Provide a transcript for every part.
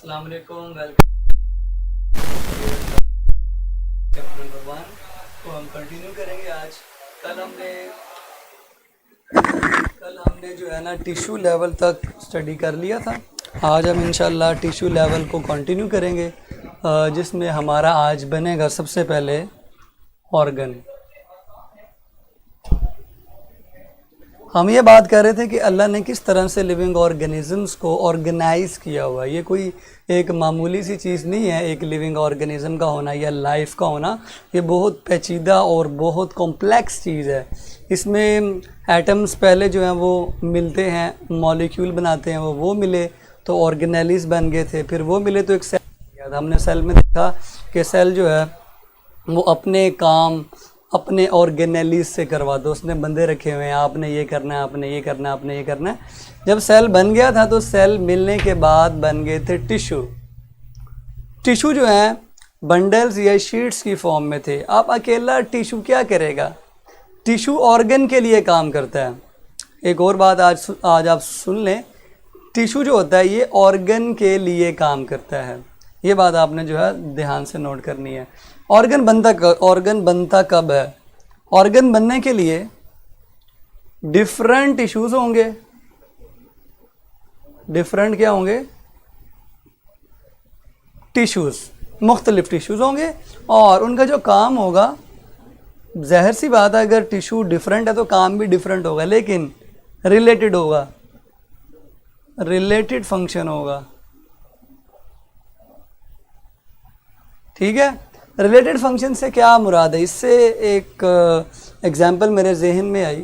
अस्सलाम वालेकुम, welcome chapter number 1 को हम कंटिन्यू करेंगे आज। कल हमने जो है ना टिश्यू लेवल तक स्टडी कर लिया था। आज हम इंशाल्लाह टिश्यू लेवल को कंटिन्यू करेंगे, जिसमें हमारा आज बनेगा सबसे पहले ऑर्गन। हम ये बात कर रहे थे कि अल्लाह ने किस तरह से लिविंग ऑर्गेनिजम्स को ऑर्गेनाइज किया हुआ है। ये कोई एक मामूली सी चीज़ नहीं है, एक लिविंग ऑर्गेनिज्म का होना या लाइफ का होना। ये बहुत पेचीदा और बहुत कॉम्प्लेक्स चीज़ है। इसमें एटम्स पहले जो हैं वो मिलते हैं, मॉलिक्यूल बनाते हैं, वो मिले तो ऑर्गेनेलिस बन गए थे, फिर वो मिले तो एक सेल। हमने सेल में देखा कि सेल जो है वो अपने काम अपने ऑर्गेनेलिस से करवा दो। उसने बंदे रखे हुए हैं, आपने ये करना है, आपने ये करना है, आपने ये करना है। जब सेल बन गया था तो सेल मिलने के बाद बन गए थे टिश्यू। टिश्यू जो है बंडल्स या शीट्स की फॉर्म में थे। अब अकेला टिश्यू क्या करेगा? टिश्यू ऑर्गन के लिए काम करता है। एक और बात आज आप सुन लें, टिश्यू जो होता है ये ऑर्गन के लिए काम करता है। ये बात आपने जो है ध्यान से नोट करनी है। ऑर्गन बनता कब है? ऑर्गन बनने के लिए डिफरेंट टिश्यूज होंगे। डिफरेंट क्या होंगे? टिश्यूज, मुख्तलिफ टिश्यूज होंगे और उनका जो काम होगा, ज़ाहिर सी बात है अगर टिश्यू डिफरेंट है तो काम भी डिफरेंट होगा, लेकिन रिलेटेड होगा, रिलेटेड फंक्शन होगा। ठीक है, रिलेटेड फंक्शन से क्या मुराद है? इससे एक एग्जांपल मेरे जहन में आई।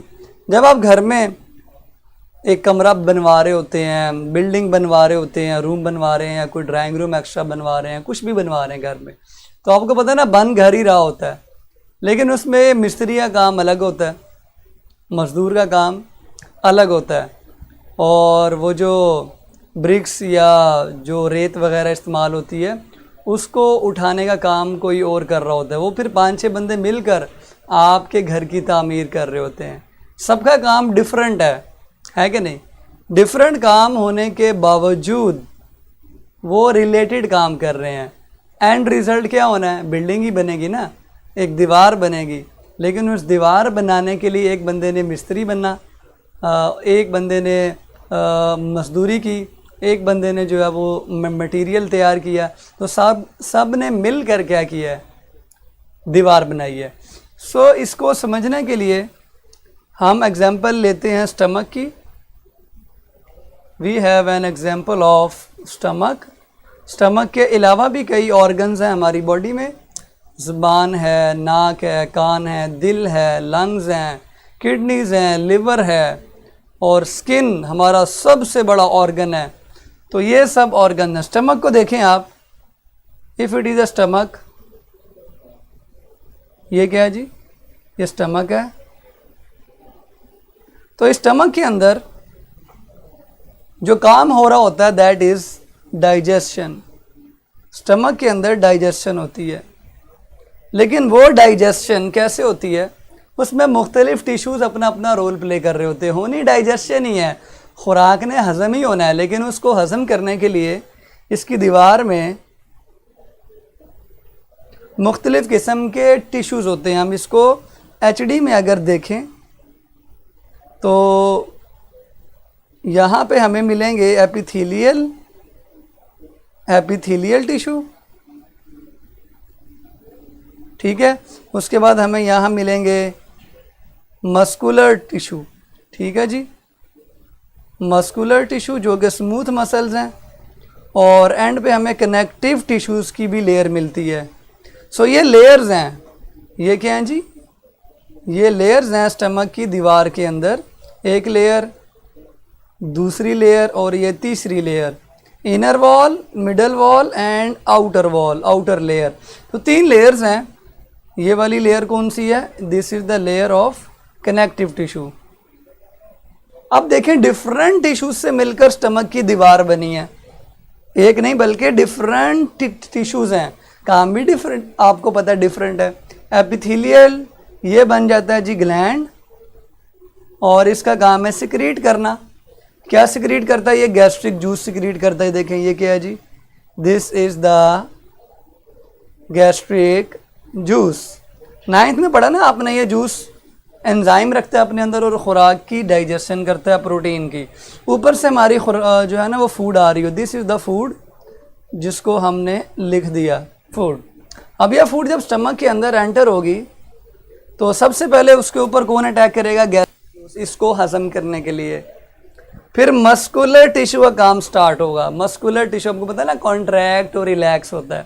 जब आप घर में एक कमरा बनवा रहे होते हैं, बिल्डिंग बनवा रहे होते हैं, रूम बनवा रहे हैं या कोई ड्राइंग रूम एक्स्ट्रा बनवा रहे हैं, कुछ भी बनवा रहे हैं घर में, तो आपको पता है ना बन घर ही रहा होता है, लेकिन उसमें मिस्त्री का काम अलग होता है, मज़दूर का काम अलग होता है, और वो जो ब्रिक्स या जो रेत वगैरह इस्तेमाल होती है उसको उठाने का काम कोई और कर रहा होता है। वो फिर 5-6 बंदे मिलकर आपके घर की तामीर कर रहे होते हैं। सबका काम डिफरेंट है कि नहीं? डिफरेंट काम होने के बावजूद वो रिलेटेड काम कर रहे हैं। एंड रिज़ल्ट क्या होना है? बिल्डिंग ही बनेगी ना, एक दीवार बनेगी, लेकिन उस दीवार बनाने के लिए एक बंदे ने मिस्त्री बनना, एक बंदे ने मजदूरी की, एक बंदे ने जो है वो मटेरियल तैयार किया, तो सब ने मिल कर क्या किया है? दीवार बनाई है। सो इसको समझने के लिए हम एग्जांपल लेते हैं स्टमक की। We have an example of stomach. Stomach के अलावा भी कई ऑर्गन्स हैं हमारी बॉडी में। ज़ुबान है, नाक है, कान है, दिल है, लंग्स हैं, किडनीज़ हैं, लिवर है, और स्किन हमारा सबसे बड़ा ऑर्गन है। तो ये सब ऑर्गन है। स्टमक को देखें आप, if it is a stomach, ये क्या है जी? ये स्टमक है। तो इस स्टमक के अंदर जो काम हो रहा होता है दैट इज़ डाइजेशन। स्टमक के अंदर डाइजेशन होती है, लेकिन वो डाइजेशन कैसे होती है? उसमें मुख्तलिफ टिश्यूज़ अपना अपना रोल प्ले कर रहे होते हैं। होनी डाइजेशन ही है, खुराक ने हज़म ही होना है, लेकिन उसको हज़म करने के लिए इसकी दीवार में मुख्तलिफ़ किस्म के टिश्यूज़ होते हैं। हम इसको HD में अगर देखें तो यहाँ पे हमें मिलेंगे एपिथेलियल टिश्यू, ठीक है। उसके बाद हमें यहाँ मिलेंगे मस्कुलर टिश्यू, ठीक है जी, मस्कुलर टिश्यू जो कि स्मूथ मसल्स हैं, और एंड पे हमें कनेक्टिव टिश्यूज़ की भी लेयर मिलती है। सो ये लेयर्स हैं। ये क्या हैं जी? ये लेयर्स हैं स्टमक की दीवार के अंदर। एक लेयर, दूसरी लेयर और ये तीसरी layer. Inner wall, middle wall and outer wall, outer layer. तो 3 लेयर्स हैं। ये वाली लेयर कौन सी है? This is the layer of connective tissue. अब देखें, डिफरेंट टिश्यूज से मिलकर स्टमक की दीवार बनी है। एक नहीं बल्कि डिफरेंट टिश्यूज हैं, काम भी डिफरेंट, आपको पता है डिफरेंट है। एपिथेलियल ये बन जाता है जी ग्लैंड, और इसका काम है सिक्रीट करना। क्या सिक्रीट करता है? ये गैस्ट्रिक जूस सिक्रीट करता है। देखें ये क्या है जी? This is the gastric juice. 9th में पढ़ा ना आपने, ये जूस एंजाइम रखता है अपने अंदर और खुराक की डाइजेशन करता है, प्रोटीन की। ऊपर से हमारी जो है ना वो फूड आ रही हो, दिस इज़ द फूड, जिसको हमने लिख दिया फूड। अब यह फूड जब स्टमक के अंदर एंटर होगी तो सबसे पहले उसके ऊपर कौन अटैक करेगा? गैस, इसको हजम करने के लिए। फिर मस्कुलर टिश्यू का काम स्टार्ट होगा। मस्कुलर टिश्यू आपको पता है ना, कॉन्ट्रैक्ट और रिलैक्स होता है।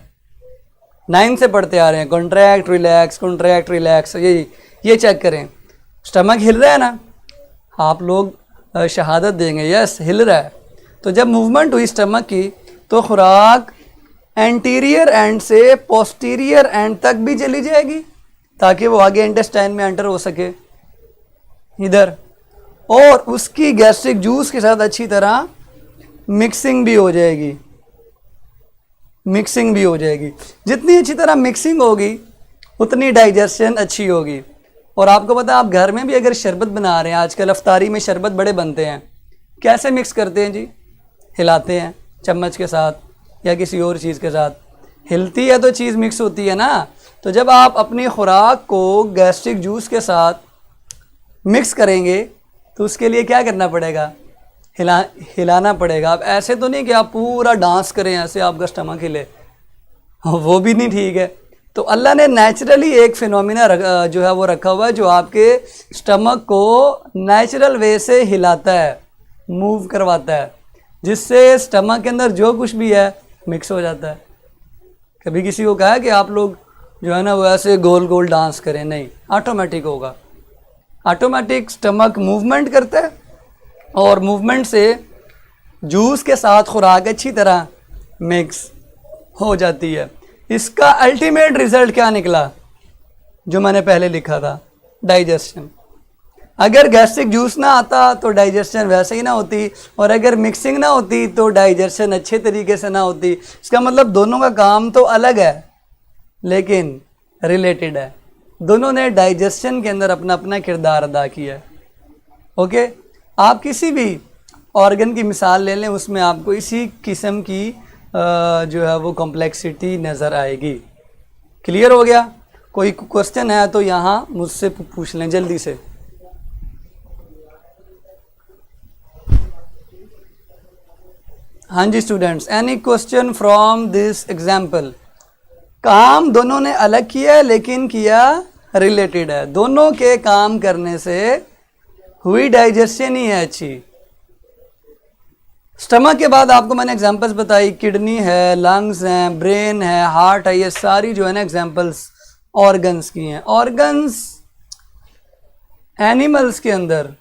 9 से पढ़ते आ रहे हैं, कॉन्ट्रैक्ट रिलैक्स, कॉन्ट्रैक्ट रिलैक्स। ये चेक करें, स्टमक हिल रहा है ना, आप लोग शहादत देंगे, यस हिल रहा है। तो जब मूवमेंट हुई स्टमक की तो खुराक एंटीरियर एंड से पोस्टीरियर एंड तक भी चली जाएगी ताकि वो आगे इंटेस्टाइन में एंटर हो सके इधर, और उसकी गैस्ट्रिक जूस के साथ अच्छी तरह मिक्सिंग भी हो जाएगी। मिक्सिंग भी हो जाएगी, जितनी अच्छी तरह मिक्सिंग होगी उतनी डाइजेशन अच्छी होगी। और आपको पता है, आप घर में भी अगर शरबत बना रहे हैं, आजकल अफ्तारी में शरबत बड़े बनते हैं, कैसे मिक्स करते हैं जी? हिलाते हैं चम्मच के साथ या किसी और चीज़ के साथ, हिलती है तो चीज़ मिक्स होती है ना। तो जब आप अपनी खुराक को गैस्ट्रिक जूस के साथ मिक्स करेंगे तो उसके लिए क्या करना पड़ेगा? हिलाना पड़ेगा। अब ऐसे तो नहीं कि आप पूरा डांस करें ऐसे आपका स्टमक हिले, वो भी नहीं ठीक है। तो अल्लाह ने नेचुरली एक फिनोमिना जो है वो रखा हुआ है जो आपके स्टमक को नेचुरल वे से हिलाता है, मूव करवाता है, जिससे स्टमक के अंदर जो कुछ भी है मिक्स हो जाता है। कभी किसी को कहा है कि आप लोग जो है ना वो ऐसे गोल गोल डांस करें? नहीं, ऑटोमेटिक होगा। ऑटोमेटिक स्टमक मूवमेंट करता है और मूवमेंट से जूस के साथ खुराक अच्छी तरह मिक्स हो जाती है। इसका अल्टीमेट रिजल्ट क्या निकला जो मैंने पहले लिखा था? डाइजेशन। अगर गैस्ट्रिक जूस ना आता तो डाइजेशन वैसे ही ना होती, और अगर मिक्सिंग ना होती तो डाइजेशन अच्छे तरीके से ना होती। इसका मतलब दोनों का काम तो अलग है लेकिन रिलेटेड है। दोनों ने डाइजेशन के अंदर अपना अपना किरदार अदा किया है। ओके, आप किसी भी ऑर्गन की मिसाल ले लें, उसमें आपको इसी किस्म की जो है वो कॉम्प्लेक्सिटी नज़र आएगी। क्लियर हो गया? कोई क्वेश्चन है तो यहाँ मुझसे पूछ लें जल्दी से। हाँ जी students, any question from this example? काम दोनों ने अलग किया है लेकिन किया रिलेटेड है। दोनों के काम करने से हुई डाइजेशन ही है अच्छी। स्टमक के बाद आपको मैंने एग्जांपल्स बताई, किडनी है, लंग्स हैं, ब्रेन है, हार्ट है, ये सारी जो है ना एग्जांपल्स ऑर्गन्स की हैं। ऑर्गन्स एनिमल्स के अंदर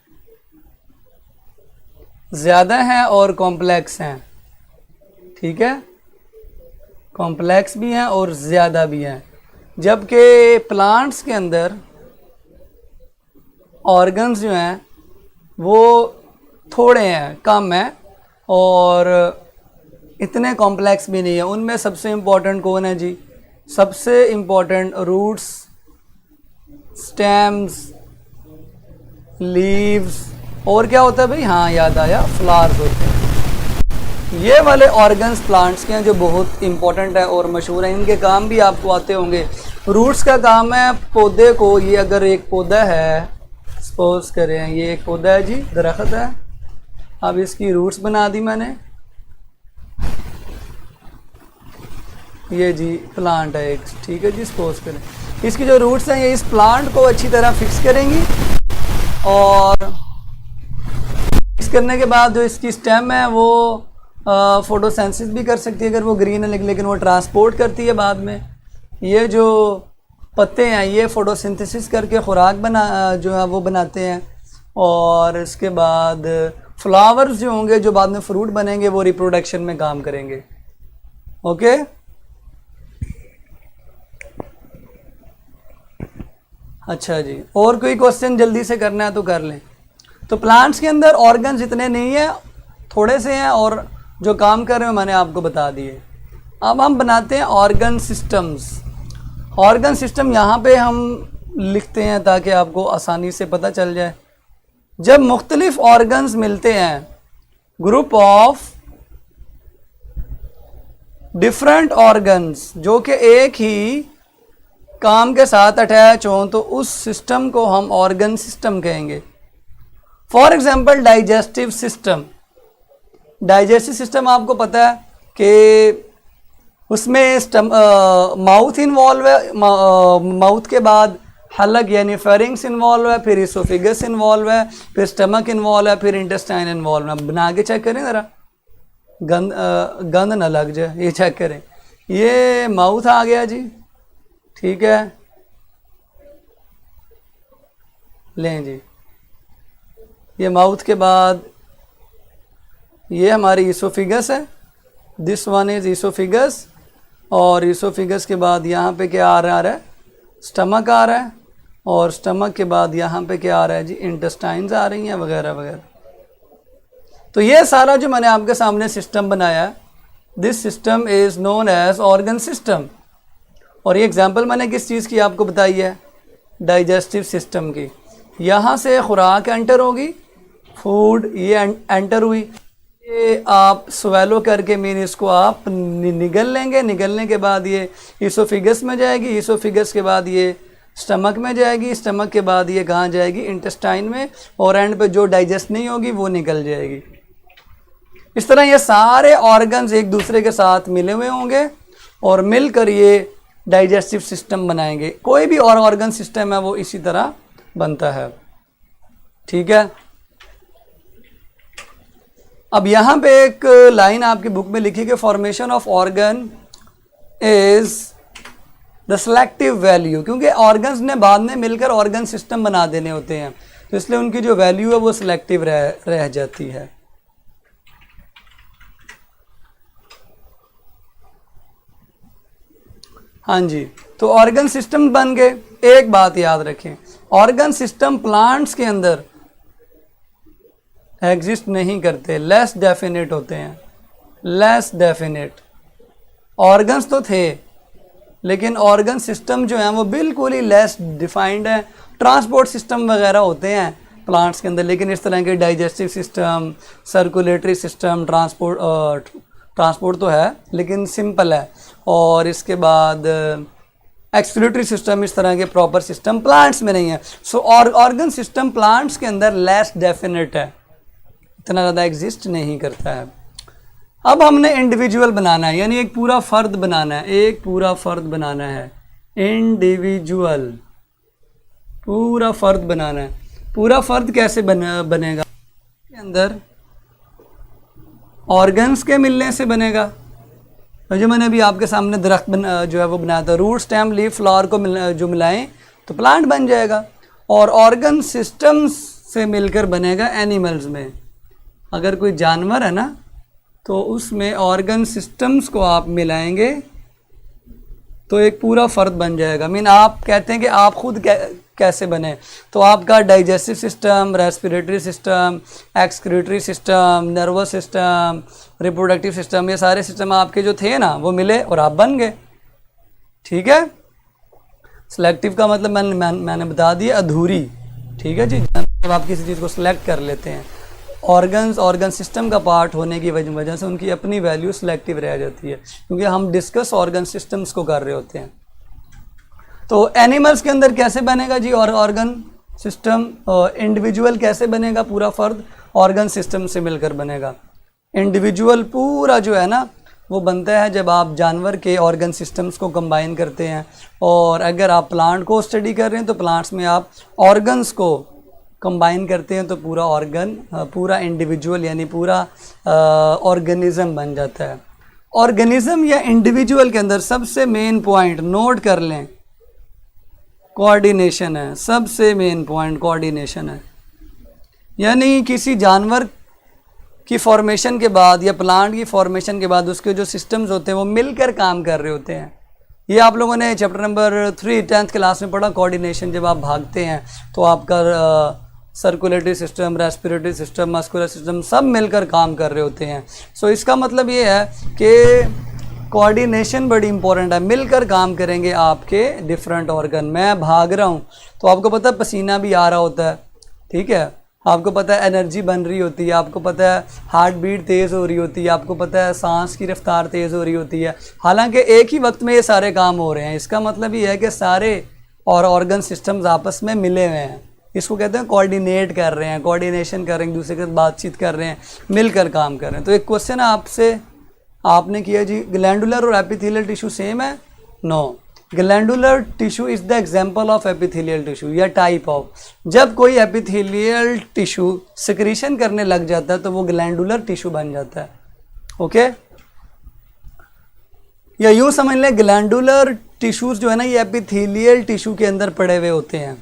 ज़्यादा हैं और कॉम्प्लेक्स हैं, ठीक है, कॉम्प्लेक्स भी हैं और ज़्यादा भी हैं। जबकि प्लांट्स के अंदर ऑर्गन्स जो हैं वो थोड़े हैं, कम हैं और इतने कॉम्प्लेक्स भी नहीं है। उनमें सबसे इम्पोर्टेंट कौन है जी? सबसे इम्पोर्टेंट रूट्स, स्टेम्स, लीव्स, और क्या होता है भाई? हाँ याद आया, फ्लावर्स होते हैं। ये वाले ऑर्गन्स प्लांट्स के हैं जो बहुत इंपॉर्टेंट है और मशहूर हैं। इनके काम भी आपको आते होंगे। रूट्स का काम है पौधे को, ये अगर एक पौधा है, सपोज करें ये एक पौधा है जी, दरख्त है, अब इसकी रूट्स बना दी मैंने, ये जी प्लांट है एक, ठीक है जी, सपोज करें इसकी जो रूट्स हैं ये इस प्लांट को अच्छी तरह फिक्स करेंगी, और फिक्स करने के बाद जो इसकी स्टेम है वो फोटोसेंसिस भी कर सकती है अगर वो ग्रीन है, लेकिन वो ट्रांसपोर्ट करती है बाद में। ये जो पत्ते हैं ये फोटोसिंथेसिस करके खुराक जो है वो बनाते हैं, और इसके बाद फ्लावर्स जो होंगे जो बाद में फ्रूट बनेंगे वो रिप्रोडक्शन में काम करेंगे। ओके, अच्छा जी, और कोई क्वेश्चन जल्दी से करना है तो कर लें। तो प्लांट्स के अंदर ऑर्गन्स इतने नहीं हैं, थोड़े से हैं, और जो काम कर रहे हैं मैंने आपको बता दिए। अब हम बनाते हैं ऑर्गन सिस्टम्स। ऑर्गन सिस्टम यहाँ पे हम लिखते हैं ताकि आपको आसानी से पता चल जाए। जब मुख्तलिफ ऑर्गन्स मिलते हैं, ग्रुप ऑफ डिफरेंट ऑर्गन्स जो कि एक ही काम के साथ अटैच हों तो उस सिस्टम को हम ऑर्गन सिस्टम कहेंगे। For example digestive system. Digestive system आपको पता है कि उसमें माउथ इन्वॉल्व है, माउथ के बाद हलक यानी फेरिंग्स इन्वॉल्व है, फिर इसोफिगस इन्वॉल्व है, फिर स्टमक इन्वॉल्व है, फिर इंटेस्टाइन इन्वॉल्व है। बना के चेक करें ज़रा, गंद ना लग जाए, ये चेक करें। ये माउथ आ गया जी, ठीक है, लें जी, ये माउथ के बाद ये हमारी इसोफिगस है, दिस वन इज इसोफिगस, और इसोफिगस के बाद यहाँ पे क्या आ रहा है, स्टमक आ रहा है, और स्टमक के बाद यहाँ पे क्या आ रहा है जी, इंटेस्टाइन्स आ रही हैं वगैरह वगैरह। तो ये सारा जो मैंने आपके सामने सिस्टम बनाया है, this system is known as organ system. और ये एग्जांपल मैंने किस चीज़ की आपको बताई है, डाइजेस्टिव सिस्टम की। यहाँ से खुराक एंटर होगी, फूड ये एंटर हुई, ये आप स्वेलो करके मीन इसको आप निगल लेंगे, निगलने के बाद ये इसोफिगस में जाएगी, इसोफिगस के बाद ये स्टमक में जाएगी, स्टमक के बाद ये कहाँ जाएगी, इंटेस्टाइन में, और एंड पे जो डाइजेस्ट नहीं होगी वो निकल जाएगी। इस तरह ये सारे ऑर्गन्स एक दूसरे के साथ मिले हुए होंगे और मिलकर ये डाइजेस्टिव सिस्टम बनाएंगे। कोई भी और ऑर्गन सिस्टम है वो इसी तरह बनता है, ठीक है। अब यहाँ पे एक लाइन आपकी बुक में लिखी कि formation of organ is the selective value, क्योंकि ऑर्गन्स ने बाद में मिलकर ऑर्गन सिस्टम बना देने होते हैं, तो इसलिए उनकी जो वैल्यू है वो सिलेक्टिव रह जाती है। हाँ जी, तो ऑर्गन सिस्टम बन गए। एक बात याद रखें, ऑर्गन सिस्टम प्लांट्स के अंदर एग्जिस्ट नहीं करते, लेस डेफिनेट होते हैं, लेस डेफिनेट। ऑर्गन्स तो थे लेकिन ऑर्गन सिस्टम जो है वो बिल्कुल ही लेस डिफाइंड है। ट्रांसपोर्ट सिस्टम वगैरह होते हैं प्लांट्स के अंदर, लेकिन इस तरह के digestive system, circulatory system, transport तो है लेकिन सिंपल है, और इसके बाद एक्सक्रीटरी सिस्टम, इस तरह के प्रॉपर सिस्टम प्लांट्स में नहीं है। सो ऑर्गन सिस्टम प्लांट्स के अंदर लेस डेफिनेट है, इतना ज़्यादा एग्जिस्ट नहीं करता है। अब हमने इंडिविजुअल बनाना है, यानी एक पूरा फ़र्द बनाना है, एक पूरा फ़र्द बनाना है, इंडिविजुअल, पूरा फ़र्द बनाना है। पूरा फ़र्द कैसे बनेगा, के अंदर ऑर्गन्स के मिलने से बनेगा। तो जो मैंने अभी आपके सामने दरख्त जो है वो बनाया था, रूट, स्टेम, लीफ, फ्लावर को जो मिलाएं तो प्लांट बन जाएगा। और ऑर्गन सिस्टम्स से मिलकर बनेगा एनिमल्स में। अगर कोई जानवर है ना तो उसमें ऑर्गन सिस्टम्स को आप मिलाएंगे तो एक पूरा फ़र्द बन जाएगा। मीन आप कहते हैं कि आप खुद कैसे बने, तो आपका digestive system, respiratory system, excretory system, nervous system, reproductive system, ये सारे सिस्टम आपके जो थे ना वो मिले और आप बन गए, ठीक है। सिलेक्टिव का मतलब मैंने बता दिया, अधूरी, ठीक है जी। जब आप किसी चीज़ को सिलेक्ट कर लेते हैं, ऑर्गन सिस्टम का पार्ट होने की वजह से उनकी अपनी वैल्यू सिलेक्टिव रह जाती है, क्योंकि हम डिस्कस ऑर्गन सिस्टम्स को कर रहे होते हैं। तो एनिमल्स के अंदर कैसे बनेगा जी और ऑर्गन सिस्टम, इंडिविजुअल कैसे बनेगा, पूरा फ़र्द ऑर्गन सिस्टम से मिलकर बनेगा। इंडिविजुअल पूरा जो है ना वो बनता है जब आप जानवर के ऑर्गन सिस्टम्स को कंबाइन करते हैं, और अगर आप प्लांट को स्टडी कर रहे हैं तो प्लांट्स में आप ऑर्गन्स को कंबाइन करते हैं तो पूरा ऑर्गन, पूरा इंडिविजुअल यानी पूरा ऑर्गेनिज्म बन जाता है। ऑर्गेनिज्म या इंडिविजुअल के अंदर सबसे मेन पॉइंट नोट कर लें, कोऑर्डिनेशन है। सबसे मेन पॉइंट कोऑर्डिनेशन है, यानी किसी जानवर की फॉर्मेशन के बाद या प्लांट की फॉर्मेशन के बाद उसके जो सिस्टम्स होते हैं वो मिलकर काम कर रहे होते हैं। ये आप लोगों ने चैप्टर नंबर 3 10th क्लास में पढ़ा, कोऑर्डिनेशन। जब आप भागते हैं तो आपका circulatory system, respiratory system, muscular system सब मिलकर काम कर रहे होते हैं। सो इसका मतलब ये है कि कोऑर्डिनेशन बड़ी इंपॉर्टेंट है, मिलकर काम करेंगे आपके डिफरेंट ऑर्गन। मैं भाग रहा हूँ तो आपको पता है पसीना भी आ रहा होता है, ठीक है, आपको पता है एनर्जी बन रही होती है, आपको पता है हार्ट बीट तेज़ हो रही होती है, आपको पता है सांस की रफ्तार तेज़ हो रही होती है। हालांकि एक ही वक्त में ये सारे काम हो रहे हैं। इसका मतलब ये है कि सारे और ऑर्गन सिस्टम्स आपस में मिले हुए हैं। इसको कहते हैं कोऑर्डिनेट कर रहे हैं, कोऑर्डिनेशन कर रहे हैं, एक दूसरे के साथ बातचीत कर रहे हैं, मिलकर काम कर रहे हैं। तो एक क्वेश्चन आपसे आपने किया जी, ग्लैंडुलर और एपिथेलियल टिश्यू सेम है? No, glandular tissue is the example of epithelial tissue या टाइप ऑफ। जब कोई एपिथेलियल टिश्यू सिक्रीशन करने लग जाता है तो वो ग्लैंडुलर टिश्यू बन जाता है। ओके, या यूं समझ लें ग्लैंडुलर टिश्यूज जो है ना ये एपिथेलियल टिश्यू के अंदर पड़े हुए होते हैं।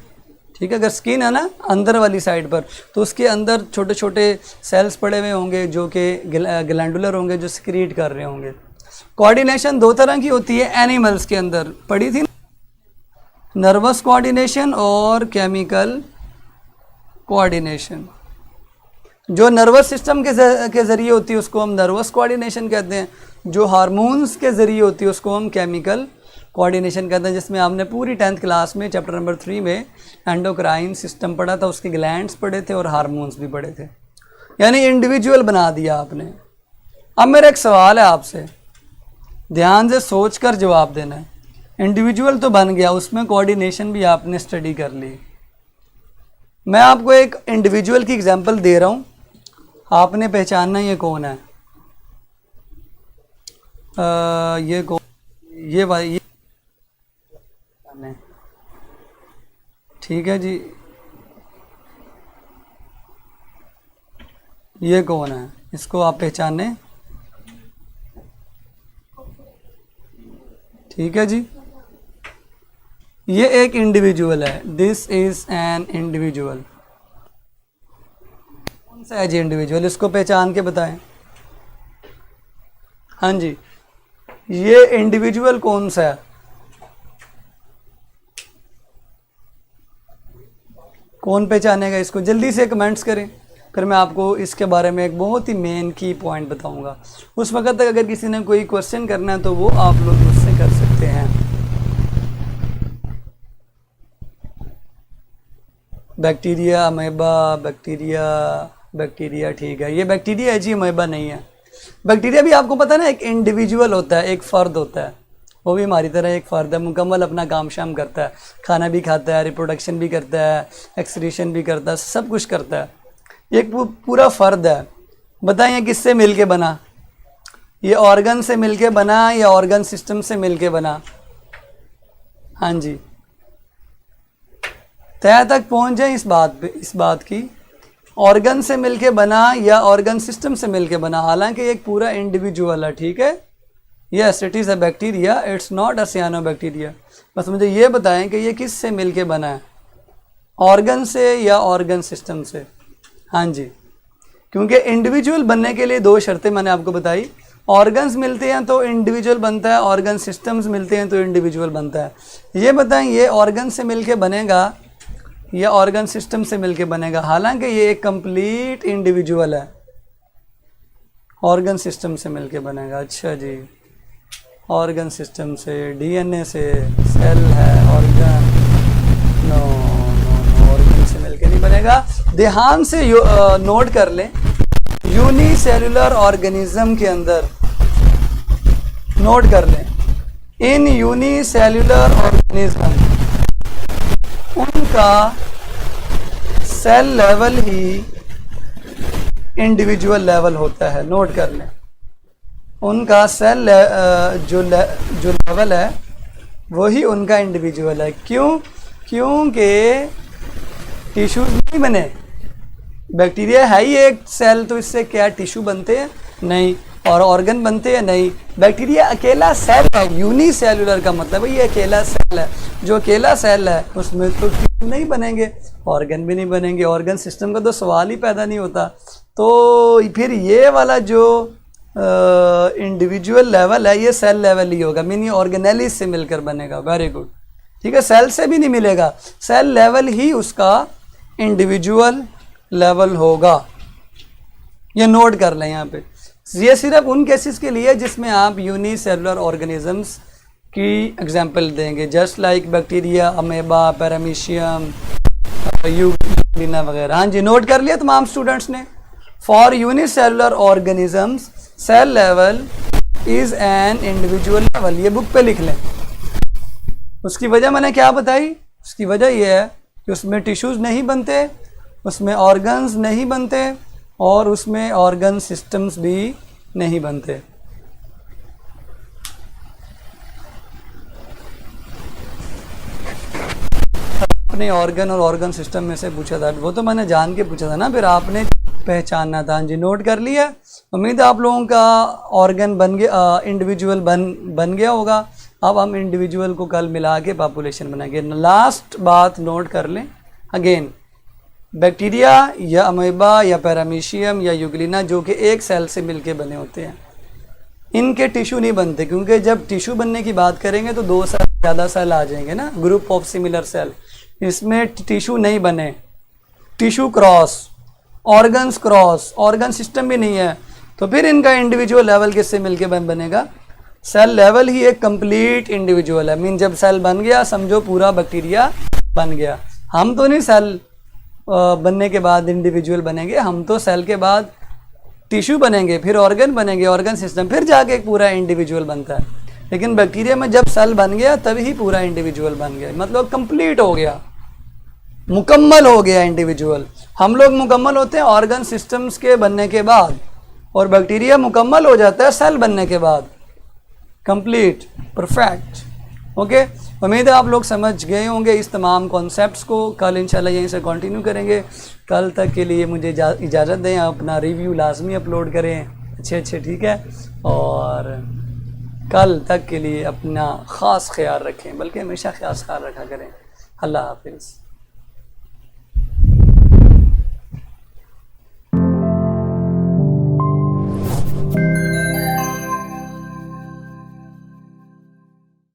ठीक है, अगर स्किन है ना अंदर वाली साइड पर तो उसके अंदर छोटे छोटे सेल्स पड़े हुए होंगे जो कि ग्लैंडुलर होंगे, जो सिक्रीट कर रहे होंगे। कोऑर्डिनेशन दो तरह की होती है एनिमल्स के अंदर, पढ़ी थी, नर्वस कोऑर्डिनेशन और केमिकल कोऑर्डिनेशन। जो नर्वस सिस्टम के ज़रिए होती है उसको हम नर्वस कोऑर्डिनेशन कहते हैं, जो हार्मोन्स के ज़रिए होती है उसको हम केमिकल कोऑर्डिनेशन कहते हैं। जिसमें हमने पूरी 10th क्लास में चैप्टर नंबर 3 में एंडोक्राइन सिस्टम पढ़ा था, उसके ग्लैंड्स पढ़े थे और हार्मोन्स भी पढ़े थे, यानी इंडिविजुअल बना दिया आपने। अब मेरा एक सवाल है आपसे, ध्यान से सोच कर जवाब देना है। इंडिविजुअल तो बन गया, उसमें कोऑर्डिनेशन भी आपने स्टडी कर ली। मैं आपको एक इंडिविजुअल की एग्जांपल दे रहा हूँ, आपने पहचानना ये कौन है। ये कौन, ये भाई, ठीक है जी, ये कौन है, इसको आप पहचाने। ठीक है जी, ये एक इंडिविजुअल है, दिस इज एन इंडिविजुअल। कौन सा है जी इंडिविजुअल, इसको पहचान के बताएं। हाँ जी, ये इंडिविजुअल कौन सा है, कौन पहचानेगा इसको, जल्दी से कमेंट्स करें। फिर मैं आपको इसके बारे में एक बहुत ही मेन की पॉइंट बताऊंगा। उस वक्त तक अगर किसी ने कोई क्वेश्चन करना है तो वो आप लोग मुझसे कर सकते हैं। बैक्टीरिया, अमेबा, बैक्टीरिया ठीक है, ये बैक्टीरिया है जी, अमेबा नहीं है। बैक्टीरिया भी आपको पता है ना एक इंडिविजुअल होता है, एक फ़र्द होता है, वो भी हमारी तरह एक फ़र्द है, मुकम्मल अपना काम शाम करता है, खाना भी खाता है, रिप्रोडक्शन भी करता है, एक्सक्रीशन भी करता है, सब कुछ करता है। एक पूरा फ़र्द है। बताइए किससे मिल के बना, ये ऑर्गन से मिल के बना या ऑर्गन सिस्टम से मिल के बना? हाँ जी, तय तक पहुँच जाए इस बात की, ऑर्गन से मिल के बना या ऑर्गन सिस्टम से मिल के बना। हालांकि एक पूरा इंडिविजुअल है, ठीक है। Yes, it is a bacteria, it's not a सियानोबैक्टीरिया। बस मुझे ये बताएं कि ये किस से मिल के बना है, ऑर्गन से या ऑर्गन सिस्टम से? हाँ जी, क्योंकि इंडिविजुअल बनने के लिए दो शर्तें मैंने आपको बताई, ऑर्गन्स मिलते हैं तो इंडिविजुअल बनता है, ऑर्गन सिस्टम्स मिलते हैं तो इंडिविजुअल बनता है। ये बताएं ये ऑर्गन से मिल के बनेगा या ऑर्गन सिस्टम से मिल के बनेगा? हालांकि ये एक कंप्लीट इंडिविजुअल है, ऑर्गन सिस्टम से मिल के बनेगा। अच्छा जी, ऑर्गन सिस्टम से, डीएनए से, सेल है, ऑर्गन, नो नो, ऑर्गन से मिल के नहीं बनेगा। ध्यान से नोट कर लें, यूनिसेल्युलर ऑर्गेनिज्म के अंदर नोट कर लें, इन यूनिसेल्युलर ऑर्गेनिज्म उनका सेल लेवल ही इंडिविजुअल लेवल होता है। नोट कर लें, उनका सेल जो लेवल है वही उनका इंडिविजुअल है। क्यों? क्योंकि टिश्यूज नहीं बने, बैक्टीरिया है ही एक सेल, तो इससे क्या टिश्यू बनते हैं? नहीं। और ऑर्गन बनते हैं? नहीं। बैक्टीरिया अकेला सेल है, यूनिसेल्युलर का मतलब है ये अकेला सेल है। जो अकेला सेल है उसमें तो टिश्यू नहीं बनेंगे, ऑर्गन भी नहीं बनेंगे, ऑर्गन सिस्टम का तो सवाल ही पैदा नहीं होता। तो फिर ये वाला जो इंडिविजुअल लेवल है ये सेल लेवल ही होगा, मिनी ऑर्गेनेलिस से मिलकर बनेगा। वेरी गुड, ठीक है। सेल से भी नहीं मिलेगा, सेल लेवल ही उसका इंडिविजुअल लेवल होगा। ये नोट कर लें यहाँ पे। ये सिर्फ उन केसेस के लिए जिसमें आप यूनिसेलुलर ऑर्गेनिजम्स की एग्जांपल देंगे, just like bacteria, amoeba, paramecium, euglena वगैरह। हाँ जी, नोट कर लिया तमाम स्टूडेंट्स ने। For unicellular organisms cell level is an individual level, ये बुक पे लिख लें। उसकी वजह मैंने क्या बताई? उसकी वजह यह है कि उसमें टिश्यूज़ नहीं बनते, उसमें ऑर्गन्स नहीं बनते और उसमें ऑर्गन सिस्टम्स भी नहीं बनते। अपने ऑर्गन और ऑर्गन सिस्टम में से पूछा था, वो तो मैंने जान के पूछा था ना, फिर आपने पहचानना था। जी, नोट कर लिया। उम्मीद है आप लोगों का ऑर्गन बन गया, इंडिविजुअल बन गया होगा। अब हम इंडिविजुअल को कल मिला के पॉपुलेशन बनाएंगे। लास्ट बात नोट कर लें अगेन, बैक्टीरिया या अमीबा या पैरामीशियम या यूग्लिना जो कि एक सेल से मिलके बने होते हैं, इनके टिश्यू नहीं बनते, क्योंकि जब टिश्यू बनने की बात करेंगे तो 2 से ज़्यादा सेल आ जाएंगे ना, ग्रुप ऑफ सिमिलर सेल। इसमें टिश्यू नहीं बने, tissue cross, organs cross, organ system भी नहीं है, तो फिर इनका इंडिविजुअल लेवल किससे मिलके बनेगा? सेल लेवल ही एक कंप्लीट इंडिविजुअल है। मीन जब सेल बन गया समझो पूरा बैक्टीरिया बन गया। हम तो नहीं सेल बनने के बाद इंडिविजुअल बनेंगे, हम तो सेल के बाद टिश्यू बनेंगे, फिर ऑर्गन बनेंगे, ऑर्गन सिस्टम, फिर जाके एक पूरा इंडिविजुअल बनता है। लेकिन बैक्टीरिया में जब सेल बन गया तभी ही पूरा इंडिविजुअल बन गया, मतलब कंप्लीट हो गया, मुकम्मल हो गया इंडिविजुअल। हम लोग मुकम्मल होते हैं ऑर्गन सिस्टम्स के बनने के बाद, और बैक्टीरिया मुकम्मल हो जाता है सेल बनने के बाद, कंप्लीट, परफेक्ट। ओके, उम्मीद है आप लोग समझ गए होंगे इस तमाम कॉन्सेप्ट्स को। कल इंशाल्लाह यहीं से कंटिन्यू करेंगे। कल तक के लिए मुझे इजाज़त दें, अपना रिव्यू लाजमी अपलोड करें अच्छे, ठीक है, और कल तक के लिए अपना ख़ास ख्याल रखें, बल्कि हमेशा ख़ास ख्याल रखा करें। अल्लाह हाफिज़।